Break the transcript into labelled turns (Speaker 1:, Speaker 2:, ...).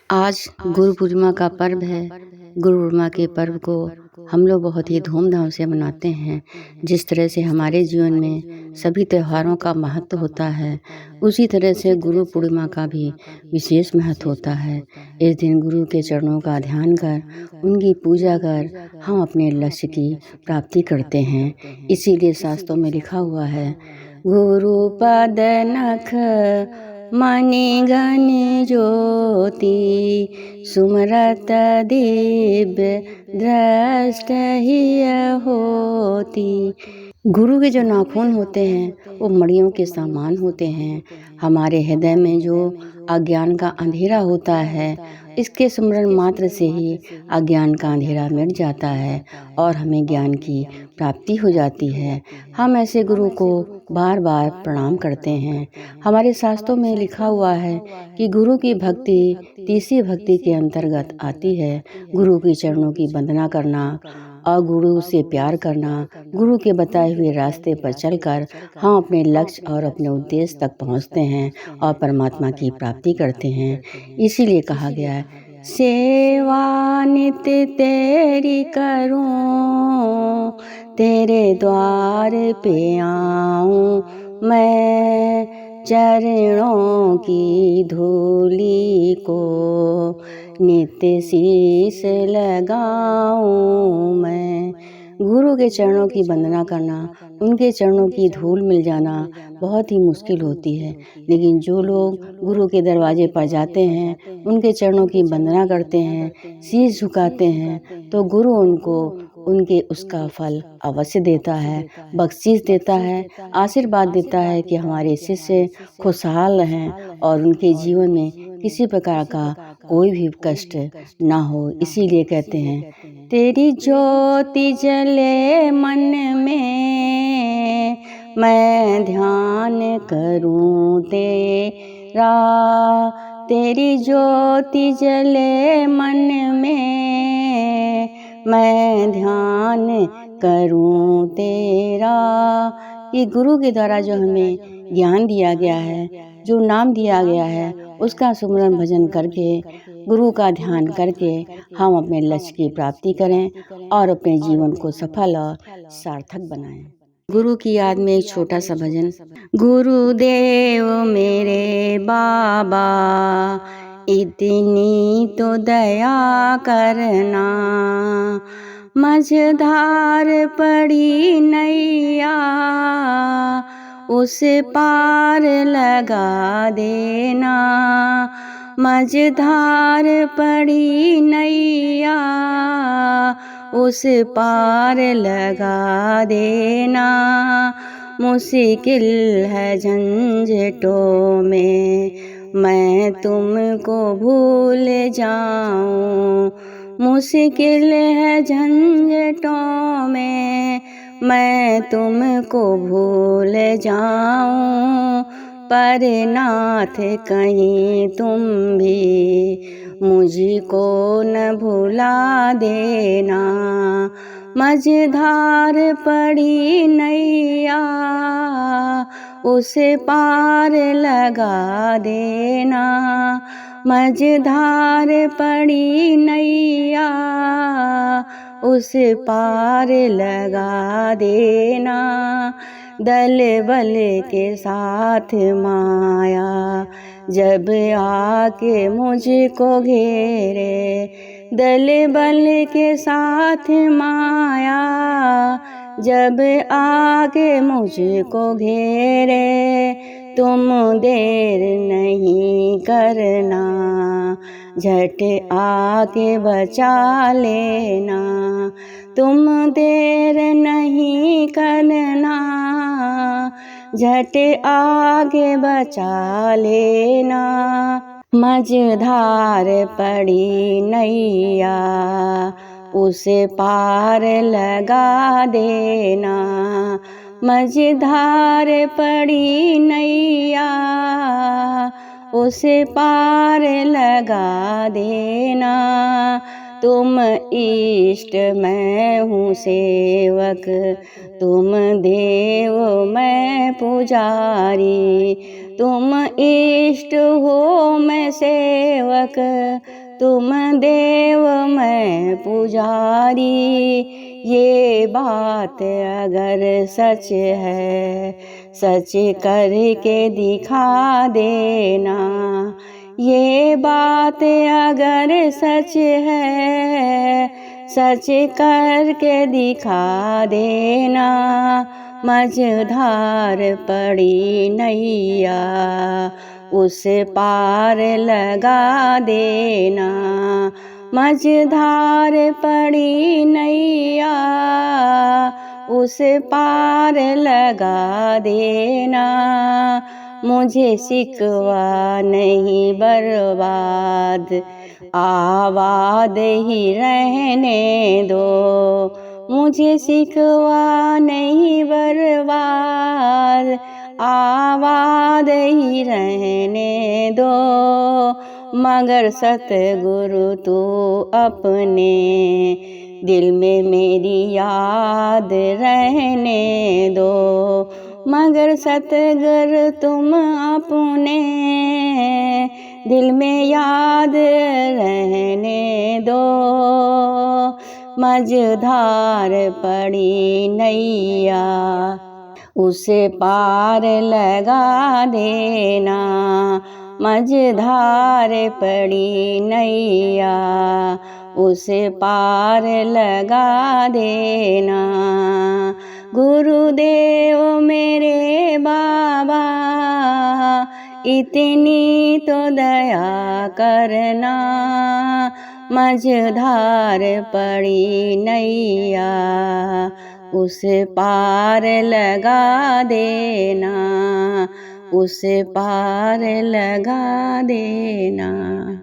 Speaker 1: आज गुरु पूर्णिमा का पर्व है। गुरु पूर्णिमा के पर्व को हम लोग बहुत ही धूमधाम से मनाते हैं। जिस तरह से हमारे जीवन में सभी त्योहारों का महत्व होता है, उसी तरह से गुरु पूर्णिमा का भी विशेष महत्व होता है। इस दिन गुरु के चरणों का ध्यान कर, उनकी पूजा कर हम अपने लक्ष्य की प्राप्ति करते हैं। इसीलिए शास्त्रों में लिखा हुआ है, गुरु पद नख मणि घन ज्योति सुमरत दिव्य दृष्ट हिय होती। गुरु के जो नाखून होते हैं वो मणियों के समान होते हैं। हमारे हृदय में जो अज्ञान का अंधेरा होता है, इसके स्मरण मात्र से ही अज्ञान का अंधेरा मिट जाता है और हमें ज्ञान की प्राप्ति हो जाती है। हम ऐसे गुरु को बार बार प्रणाम करते हैं। हमारे शास्त्रों में लिखा हुआ है कि गुरु की भक्ति तीसरी भक्ति के अंतर्गत आती है। गुरु के चरणों की वंदना करना और गुरु से प्यार करना, गुरु के बताए हुए रास्ते पर चलकर हम अपने लक्ष्य और अपने उद्देश्य तक पहुंचते हैं और परमात्मा की प्राप्ति करते हैं। इसीलिए कहा गया है, सेवा नित्य तेरी करूं, तेरे द्वार पे आऊं मैं, चरणों की धूली को नित्य शीश लगाऊं मैं। गुरु के चरणों की वंदना करना, उनके चरणों की धूल मिल जाना बहुत ही मुश्किल होती है, लेकिन जो लोग गुरु के दरवाजे पर जाते हैं, उनके चरणों की वंदना करते हैं, शीश झुकाते हैं, तो गुरु उनको उनके उसका फल अवश्य देता है, बख्शीश देता है, आशीर्वाद देता है कि हमारे शिष्य खुशहाल रहें और उनके जीवन में किसी प्रकार का कोई भी कष्ट ना हो। इसीलिए कहते हैं, तेरी ज्योति जले मन में, मैं ध्यान करूं तेरा, तेरी ज्योति जले मन में, मैं ध्यान करूं तेरा। ये गुरु के द्वारा जो हमें ज्ञान दिया गया है, जो नाम दिया गया है, उसका सुमरन भजन करके, गुरु का ध्यान करके हम अपने लक्ष्य की प्राप्ति करें और अपने जीवन को सफल और सार्थक बनाएं। गुरु की याद में एक छोटा सा भजन। गुरुदेव मेरे बाबा, इतनी तो दया करना, मझधार पड़ी नैया, उस पार लगा देना, मझधार पड़ी नैया, उस पार लगा देना। मुश्किल है झंझटों में मैं तुमको भूल जाऊं, मुश्किल है झंझटों में मैं तुमको भूल जाऊं, पर नाथ कहीं तुम भी मुझको न भुला देना, मझधार पड़ी नैया, उस पार लगा देना, मझधार पड़ी नैया, उस पार लगा देना। दल बल के साथ माया जब आके मुझको घेरे, दल बल के साथ माया जब आके मुझको घेरे, तुम देर नहीं करना, झट आके बचा लेना, तुम देर नहीं करना, झट आगे बचा लेना, मझधार पड़ी नैया, उसे पार लगा देना, मझधार पड़ी नैया, उसे पार लगा देना। तुम इष्ट मैं हूँ सेवक, तुम देव मैं पुजारी। तुम इष्ट हो मैं सेवक, तुम देव मैं पुजारी। ये बात अगर सच है, सच करके दिखा देना। ये बात अगर सच है, सच करके दिखा देना। मझधार पड़ी नैया, उस पार लगा देना। मझधार पड़ी नैया, उस पार लगा देना। मुझे सिकवा नहीं बर्बाद, आबाद ही रहने दो। मुझे सिकवा नहीं बर्बाद, आबाद ही रहने दो। मगर सतगुरु तू अपने दिल में मेरी याद रहने दो। मगर सतगुरु तुम अपने दिल में याद रहने दो। मझधार पड़ी नैया, उस पार लगा देना। मझधार पड़ी नैया, उस पार लगा देना। गुरुदेव मेरे बाबा, इतनी तो दया करना। मझधार पड़ी नैया, उस पार लगा देना। उस पार लगा देना।